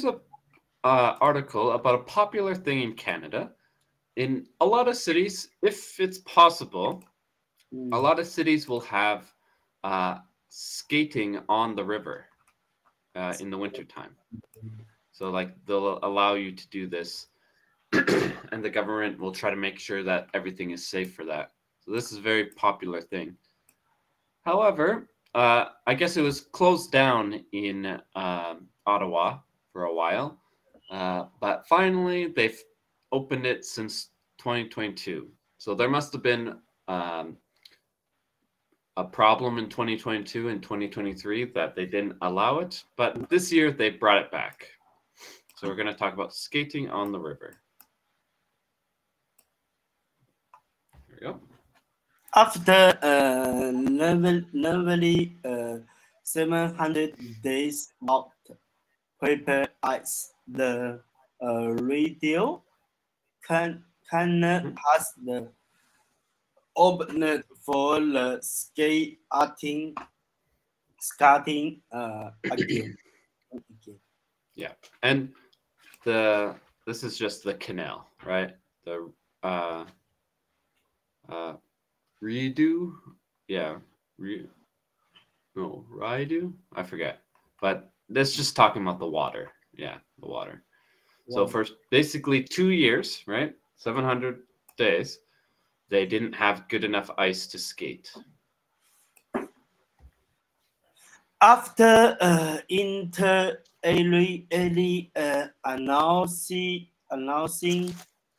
a article about a popular thing in Canada. In a lot of cities, if it's possible, a lot of cities will have skating on the river in the wintertime. So, like, they'll allow you to do this, and the government will try to make sure that everything is safe for that. So, this is a very popular thing. However, I guess it was closed down in Ottawa for a while, but finally they've opened it since 2022. So there must have been a problem in 2022 and 2023 that they didn't allow it, but this year they brought it back. So we're going to talk about skating on the river. There we go. After nearly 700 days of paper ice, the radio can has the opened for the skating again. Yeah, and this is just the canal, right? The redo, yeah, Rideau, I forget, but that's just talking about the water. Yeah, the water. So for basically 2 years, right, 700 days, they didn't have good enough ice to skate. After Inter Ali announcing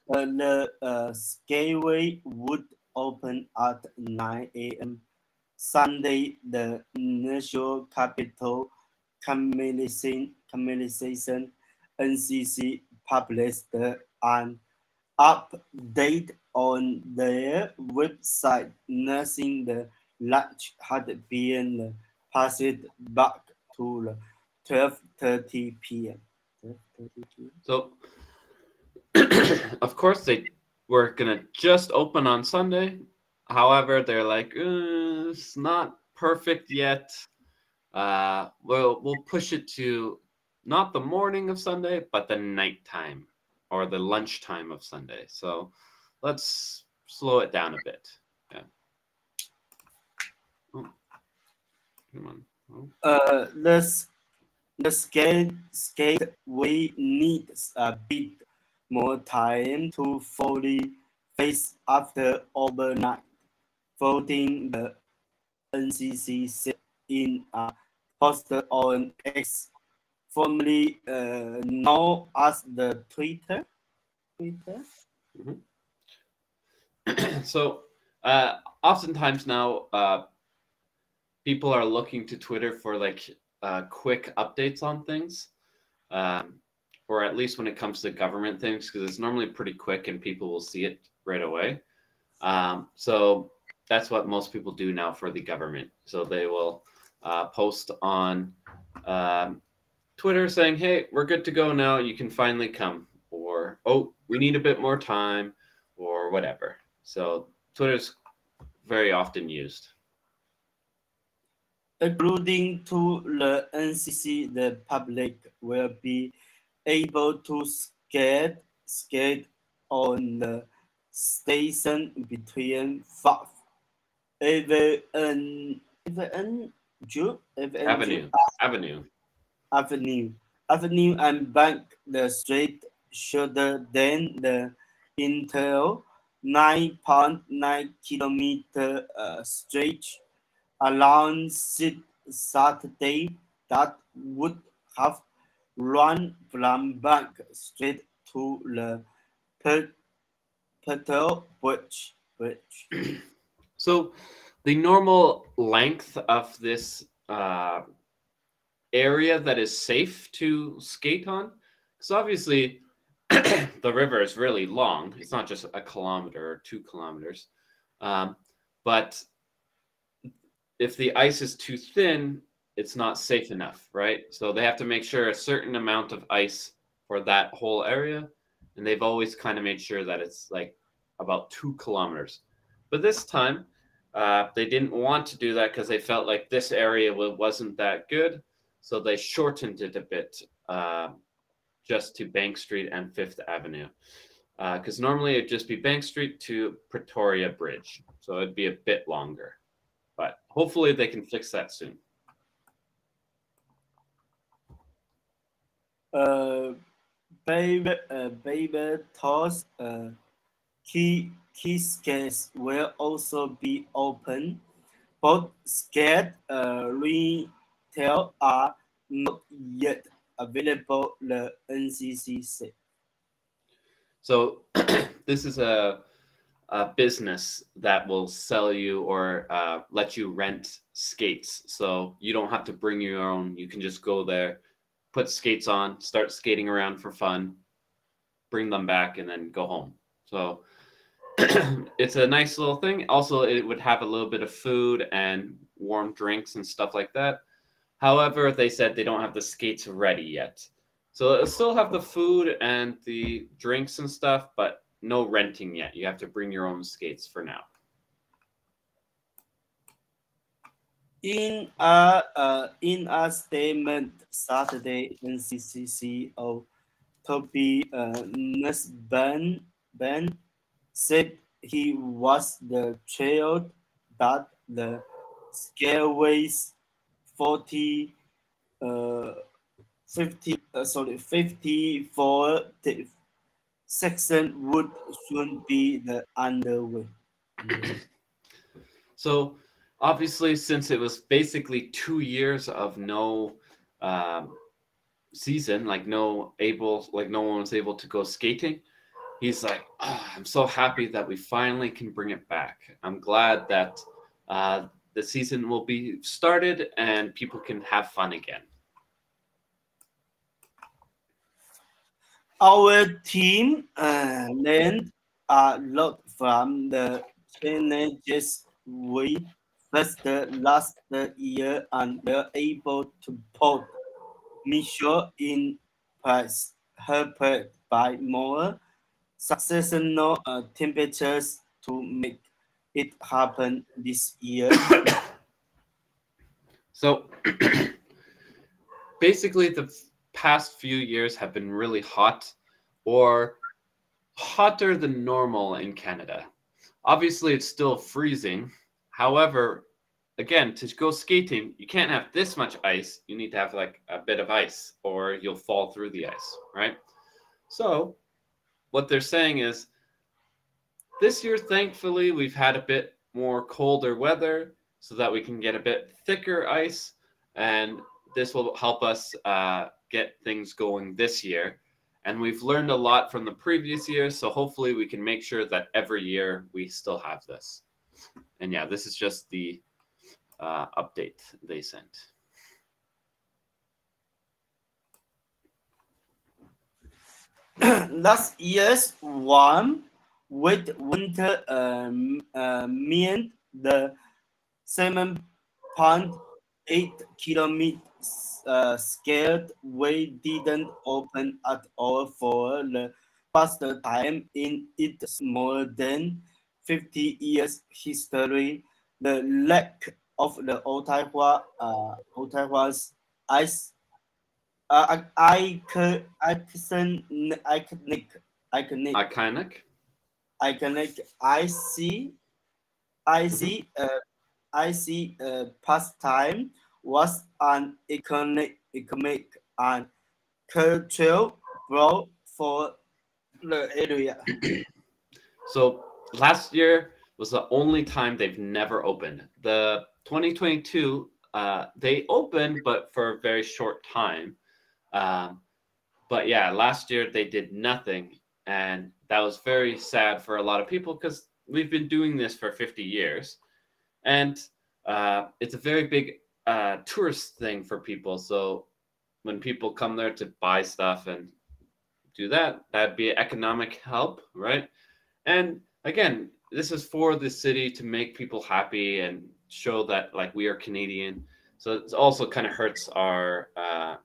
the skyway would open at 9 a.m. Sunday, the National Capital Communication NCC published an update on their website, announcing the launch had been passed back to 12:30 p.m. So, of course, they were gonna just open on Sunday. However, they're like, it's not perfect yet. We'll push it to not the morning of Sunday, but the nighttime or the lunchtime of Sunday. So let's slow it down a bit. Yeah. Oh. Come on. Oh. The skate way needs a bit more time to fully face after overnight voting. The NCC said in a post on X, formerly known as the Twitter. Mm-hmm. So, oftentimes now, people are looking to Twitter for like quick updates on things, or at least when it comes to government things, because it's normally pretty quick and people will see it right away. So that's what most people do now for the government. So they will post on Twitter saying, "Hey, we're good to go now. You can finally come," or "Oh, we need a bit more time," or whatever. So Twitter's very often used. According to the NCC, the public will be able to skate on the station between 5 Avenue and Bank. The street shorter than the entire 9.9 kilometer stretch along Saturday that would have run from Bank Street to the Petal Bridge. So the normal length of this area that is safe to skate on, because obviously the river is really long. It's not just a kilometer or 2 kilometers. But if the ice is too thin, it's not safe enough, right? So they have to make sure a certain amount of ice for that whole area. And they've always kind of made sure that it's like about 2 kilometers. But this time, they didn't want to do that because they felt like this area wasn't that good. So they shortened it a bit just to Bank Street and Fifth Avenue. Because normally it'd just be Bank Street to Pretoria Bridge. So it'd be a bit longer. But hopefully they can fix that soon. Baby Toss kiosks will also be open. Both skate retail are not yet available, the NCC said. So this is a business that will sell you or let you rent skates. So you don't have to bring your own. You can just go there, put skates on, start skating around for fun, bring them back, and then go home. So it's a nice little thing. Also, it would have a little bit of food and warm drinks and stuff like that. However, they said they don't have the skates ready yet. So it'll still have the food and the drinks and stuff, but no renting yet. You have to bring your own skates for now. In a statement Saturday, NCC CEO Toby Nussbaum said he was thrilled that the Scareways 54 section would soon be underway. So obviously, since it was basically 2 years of no season, like no one was able to go skating, he's like, oh, I'm so happy that we finally can bring it back. I'm glad that the season will be started and people can have fun again. Our team learned a lot from the challenges we faced last year and were able to put Michelle in place, helped by more successful temperatures to make it happen this year. So basically the past few years have been really hot or hotter than normal in Canada. Obviously, it's still freezing. However, again, to go skating, you can't have this much ice. You need to have like a bit of ice or you'll fall through the ice, right? So what they're saying is this year, thankfully, we've had a bit more colder weather so that we can get a bit thicker ice. And this will help us get things going this year. And we've learned a lot from the previous years. So hopefully we can make sure that every year we still have this. And yeah, this is just the update they sent. Last year's warm, wet winter meant the 7.8 kilometer skate way didn't open at all for the first time in its more than 50 years history. The lack of the Ottawa's ice iconic icy pastime was an economic and cultural blow for the area. So last year was the only time they've never opened. The 2022, they opened, but for a very short time. But yeah, last year they did nothing. And that was very sad for a lot of people because we've been doing this for 50 years. And it's a very big tourist thing for people. So when people come there to buy stuff and do that, that'd be economic help, right? And again, this is for the city to make people happy and show that like we are Canadian. So it also kind of hurts our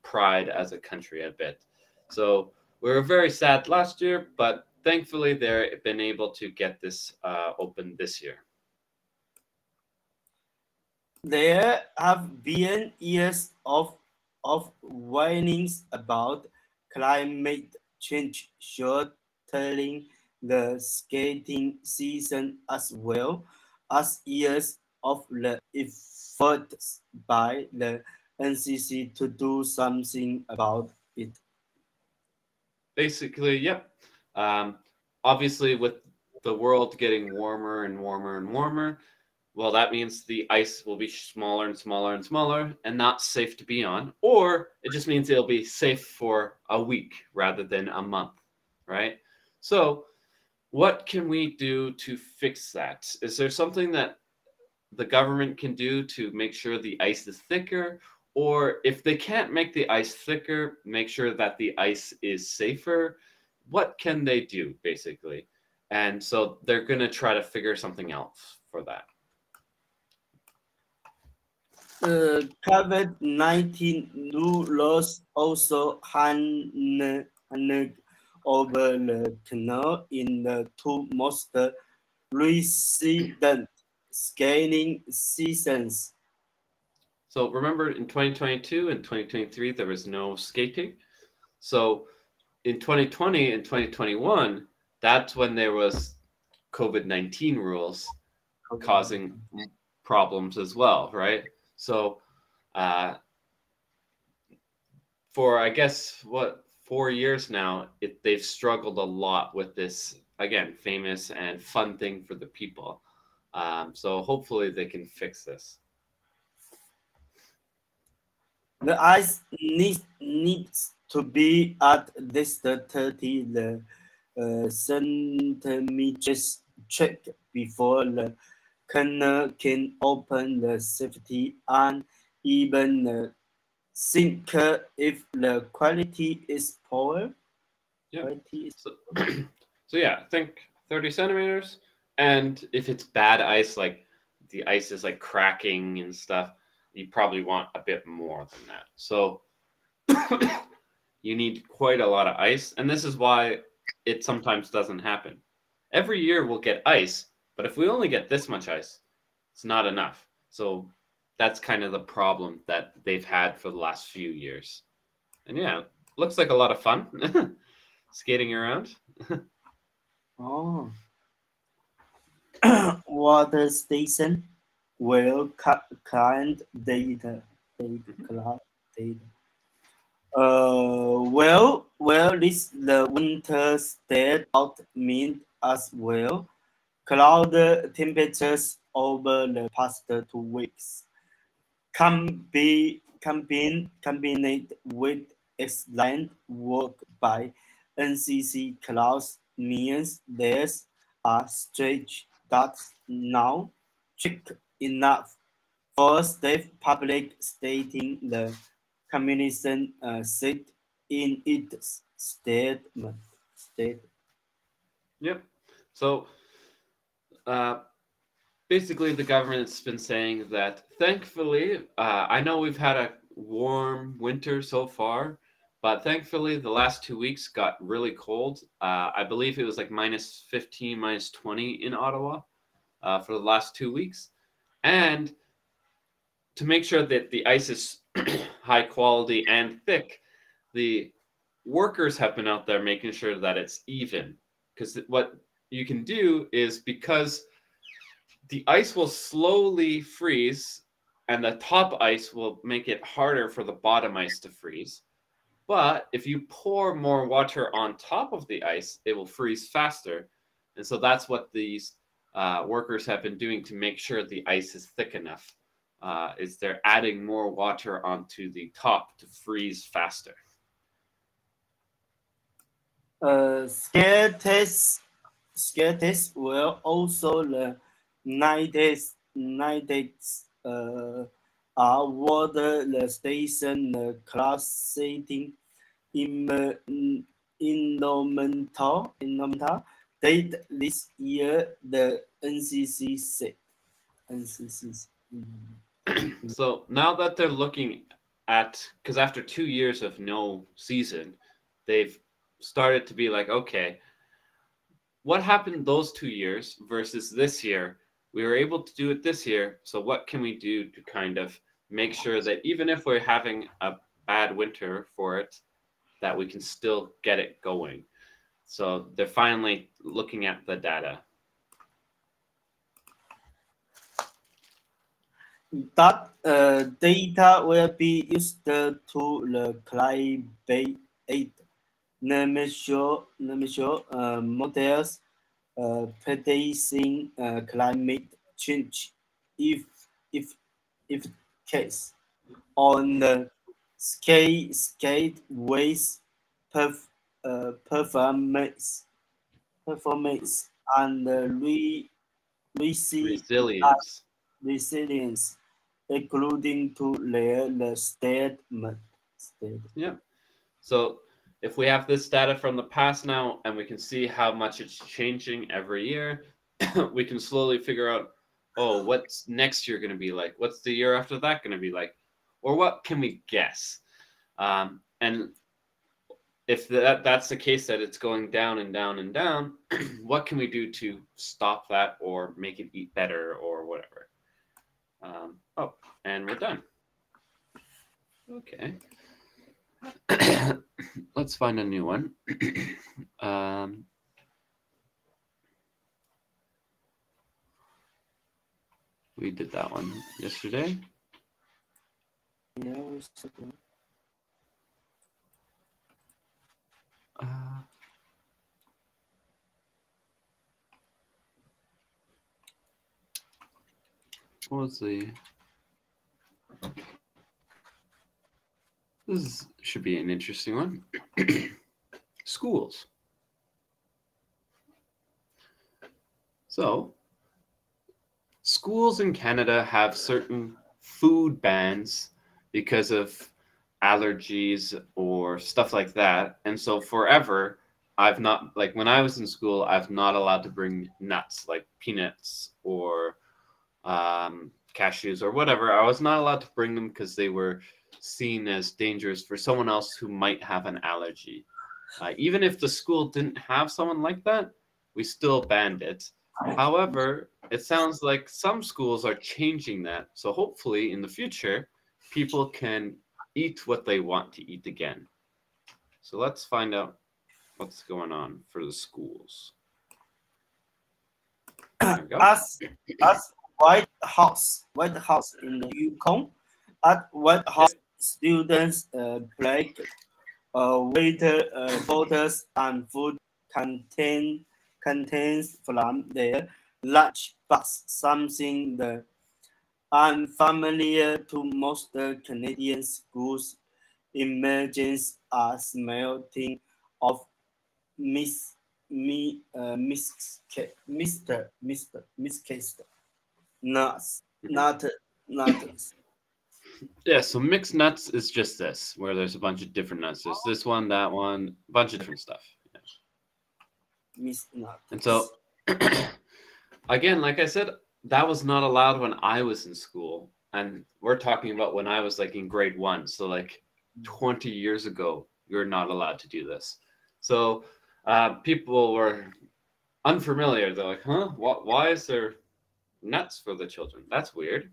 pride as a country a bit. So we were very sad last year, but thankfully they've been able to get this open this year. There have been years of warnings about climate change shortening the skating season as well as years of the efforts by the NCC to do something about it. Basically, yep. Um, Obviously, with the world getting warmer and warmer and warmer, well, that means the ice will be smaller and smaller and smaller and not safe to be on. Or it just means it'll be safe for a week rather than a month, right? So, what can we do to fix that? Is there something that the government can do to make sure the ice is thicker? Or if they can't make the ice thicker, make sure that the ice is safer. What can they do, basically? And so they're going to try to figure something else for that. COVID-19 new laws also hang over the canal in the two most recent skiing seasons. So remember in 2022 and 2023, there was no skating. So in 2020 and 2021, that's when there was COVID-19 rules causing problems as well, right? So for I guess 4 years now, they've struggled a lot with this, again, famous and fun thing for the people. So hopefully they can fix this. The ice needs to be at least 30 centimeters check before the canal can open the safety and even sink if the quality is poor. Yeah. Quality is So yeah, I think 30 centimeters. And if it's bad ice, like the ice is like cracking and stuff, you probably want a bit more than that. So you need quite a lot of ice. And this is why it sometimes doesn't happen. Every year we'll get ice, but if we only get this much ice, it's not enough. So that's kind of the problem that they've had for the last few years. And yeah, looks like a lot of fun skating around. oh. Water station will client data. Collect data. This the winter stayed out mean as well. Cloud temperatures over the past 2 weeks can be combined with excellent work by NCC clouds means there's a stretch that's now strict enough for state public stating the commission said in its statement. Yep. So basically, the government's been saying that thankfully, I know we've had a warm winter so far, but thankfully, the last 2 weeks got really cold. I believe it was like minus 15, minus 20 in Ottawa for the last 2 weeks. And to make sure that the ice is high quality and thick, the workers have been out there making sure that it's even. Because what you can do is because the ice will slowly freeze and the top ice will make it harder for the bottom ice to freeze. But if you pour more water on top of the ice, it will freeze faster. And so that's what these workers have been doing to make sure the ice is thick enough. Is they're adding more water onto the top to freeze faster. Scare tests were also the award the station class setting environmental date this year. The NCC said. So now that they're looking at, because after 2 years of no season, they've started to be like, okay, what happened those 2 years versus this year? We were able to do it this year. So what can we do to kind of make sure that even if we're having a bad winter for it, that we can still get it going. So they're finally looking at the data. That data will be used to the climate models predicting climate change if if case on the ways performance and Resilience. resilience including to the statement. Yeah. So if we have this data from the past now and we can see how much it's changing every year, we can slowly figure out, oh, what's next year going to be like? What's the year after that going to be like? Or what can we guess? And if that's the case, that it's going down and down and down, what can we do to stop that or make it eat better or whatever? Oh, and we're done. Okay. Let's find a new one. We did that one yesterday. Yeah, what was the... This should be an interesting one. Schools. So, schools in Canada have certain food bans because of allergies or stuff like that. And so forever, I've not, like when I was in school, I've not allowed to bring nuts like peanuts or cashews or whatever. I was not allowed to bring them because they were seen as dangerous for someone else who might have an allergy. Even if the school didn't have someone like that, we still banned it. However, it sounds like some schools are changing that. So hopefully in the future, people can eat what they want to eat again. So let's find out what's going on for the schools. As White House in the Yukon, at White House, students break waters and food contains from their lunch box, something the unfamiliar to most Canadian schools. Emergence as melting of miscast nuts. Yeah, so mixed nuts is just this, where there's a bunch of different nuts. There's this one, that one, a bunch of different stuff. Yeah. Mixed nuts. And so, again, like I said, that was not allowed when I was in school. And we're talking about when I was like in grade 1. So like 20 years ago, you're not allowed to do this. So people were unfamiliar. They're like, huh? Why is there nuts for the children? That's weird.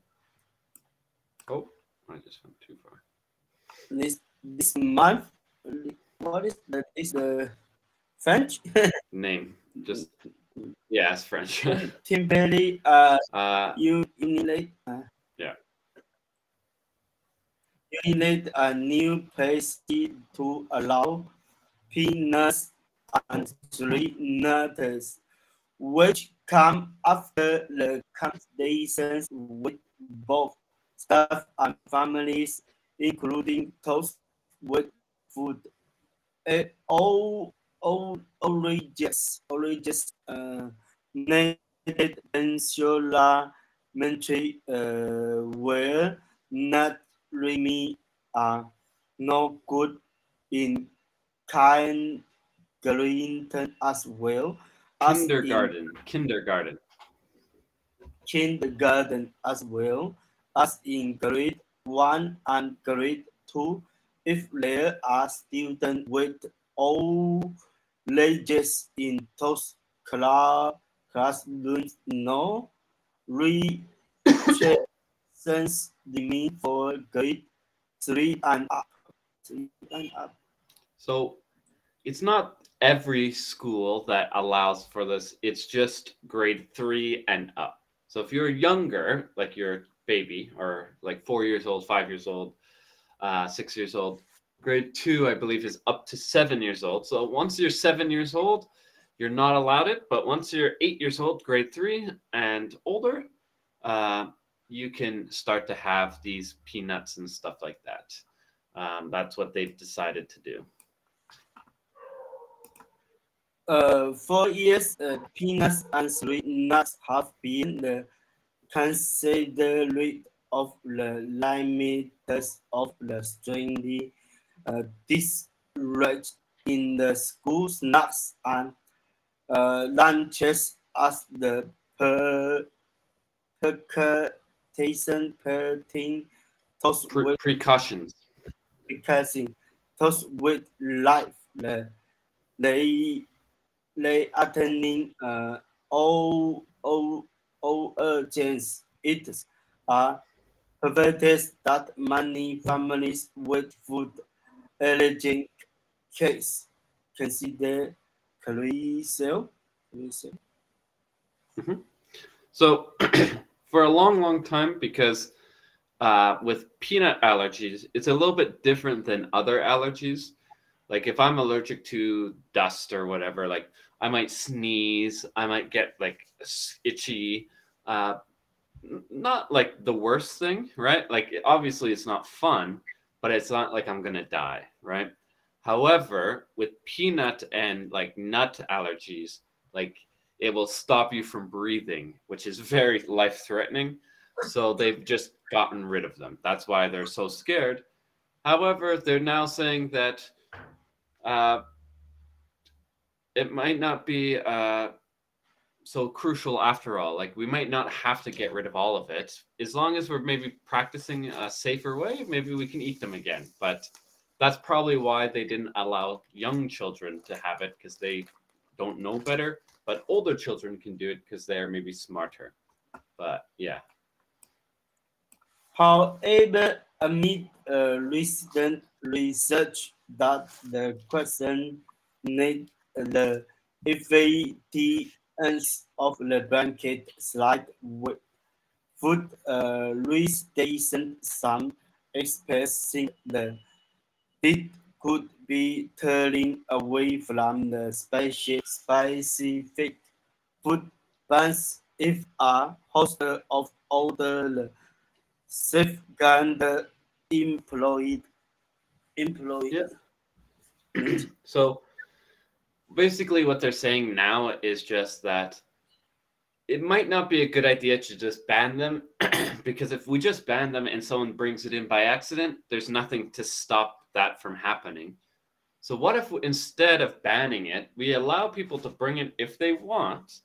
Oh, I just went too far. This month, what is the French name? Just yeah, it's French. Timberly you need a new place to allow peanuts and tree nuts, which come after the conversations with both staff and families, including those with food. All religious needed Peninsula Mentary were not really no good in kindergarten as well as kindergarten as well as in grade 1 and grade 2 if there are students with all ages in those classrooms. No restrictions remain for grade 3 and up. So it's not every school that allows for this. It's just grade 3 and up. So if you're younger, like you're a baby or like 4 years old, 5 years old, 6 years old, grade 2, I believe, is up to 7 years old. So once you're 7 years old, you're not allowed it. But once you're 8 years old, grade 3 and older, you can start to have these peanuts and stuff like that. That's what they've decided to do. 4 years, peanuts and sweet nuts have been considered of the limits of the strictly discouraged in the school snacks and lunches as the precaution Precautions. with life. They attending all urgent it are perverted that many families with food allergic case consider crucial. So for a long time, because with peanut allergies, it's a little bit different than other allergies. Like if I'm allergic to dust or whatever, like I might sneeze, I might get like itchy, not like the worst thing, right? Like obviously it's not fun, but it's not like I'm gonna die, right? However, with peanut and like nut allergies, like it will stop you from breathing, which is very life-threatening. So they've just gotten rid of them. That's why they're so scared. However, they're now saying that it might not be so crucial after all. Like we might not have to get rid of all of it. As long as we're maybe practicing a safer way, maybe we can eat them again. But that's probably why they didn't allow young children to have it, because they don't know better. But older children can do it because they're maybe smarter. But yeah. However, amid recent research that the question need the effectiveness of the blanket slide with food restriction, some expressing the it could be turning away from the specific food bans if a host of other safeguard employed. Yeah. So basically what they're saying now is just that it might not be a good idea to just ban them because if we just ban them and someone brings it in by accident, there's nothing to stop that from happening. So what if instead of banning it, we allow people to bring it if they want?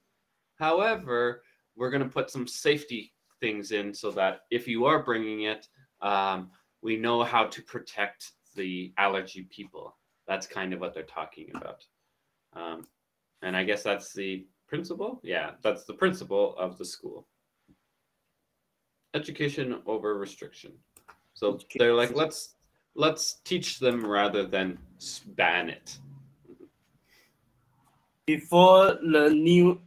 However, we're going to put some safety things in so that if you are bringing it, we know how to protect the allergy people. That's kind of what they're talking about. And I guess that's the principle. Yeah, that's the principle of the school. Education over restriction. So they're like, let's teach them rather than ban it. Before the new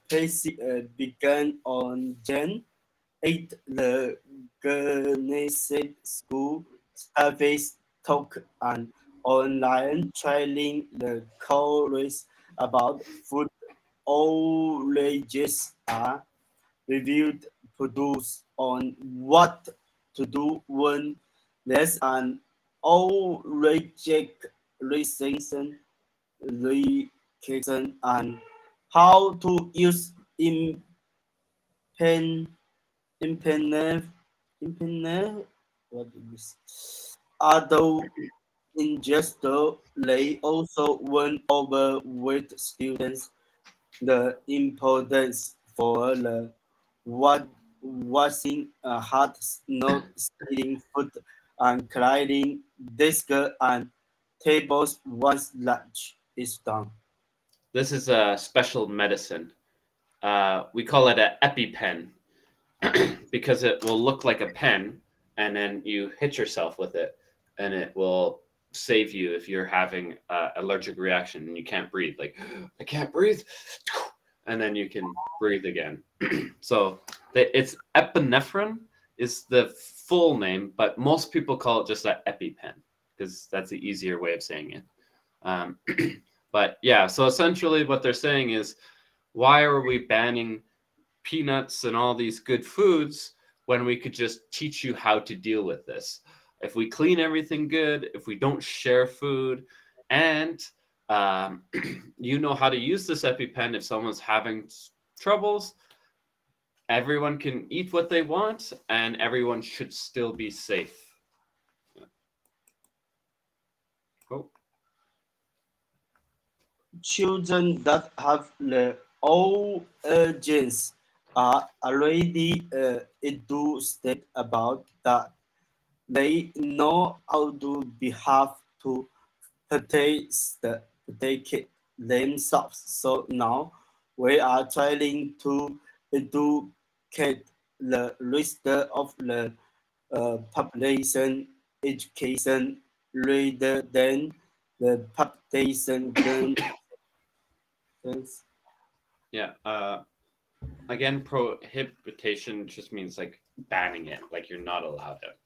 policy began on Jan 8, the Guernsey School Service took an online training the college about food allergies are reviewed produced on what to do when there's an allergic reaction and how to use what is although ingester they also went over with students the importance for the washing hands, not stealing food and cleaning desks and tables once lunch is done. This is a special medicine. We call it an EpiPen because it will look like a pen, and then you hit yourself with it, and it will save you if you're having allergic reaction and you can't breathe. Like, I can't breathe, and then you can breathe again. So it's epinephrine is the full name, but most people call it just an EpiPen because that's the easier way of saying it. But yeah, so essentially what they're saying is, why are we banning peanuts and all these good foods when we could just teach you how to deal with this? If we clean everything good, if we don't share food, and you know how to use this EpiPen if someone's having troubles, everyone can eat what they want and everyone should still be safe. Oh. Children that have the all genes are already educated about that. They know how to behave to protect themselves. So now we are trying to educate the rest of the population education rather than the population. Yeah. Again, prohibition just means like banning it, like you're not allowed it.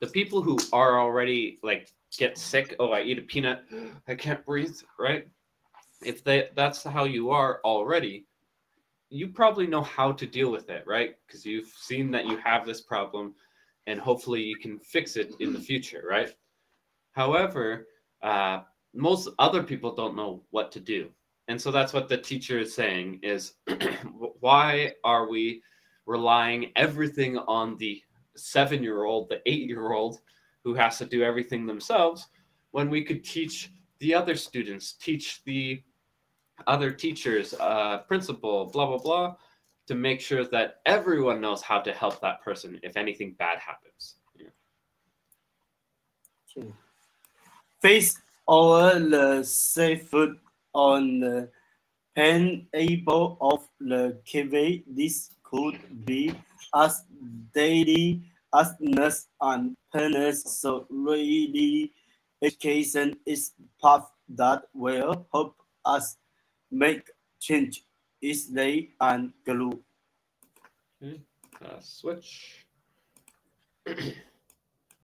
The people who are already like get sick, oh, I eat a peanut, I can't breathe, right? If that's how you are already, you probably know how to deal with it, right? Because you've seen that you have this problem and hopefully you can fix it in the future, right? However, most other people don't know what to do. And so that's what the teacher is saying is, why are we relying everything on the 7-year-old, the 8-year-old who has to do everything themselves when we could teach the other students, teach the other teachers, principal, blah, blah, blah, to make sure that everyone knows how to help that person if anything bad happens. Yeah. Okay. Face over the safe food on the pineapple of the kiwi. This could be as daily as nuts and peanuts. So really, education is path that will help us make change easily and glue. Okay. Switch.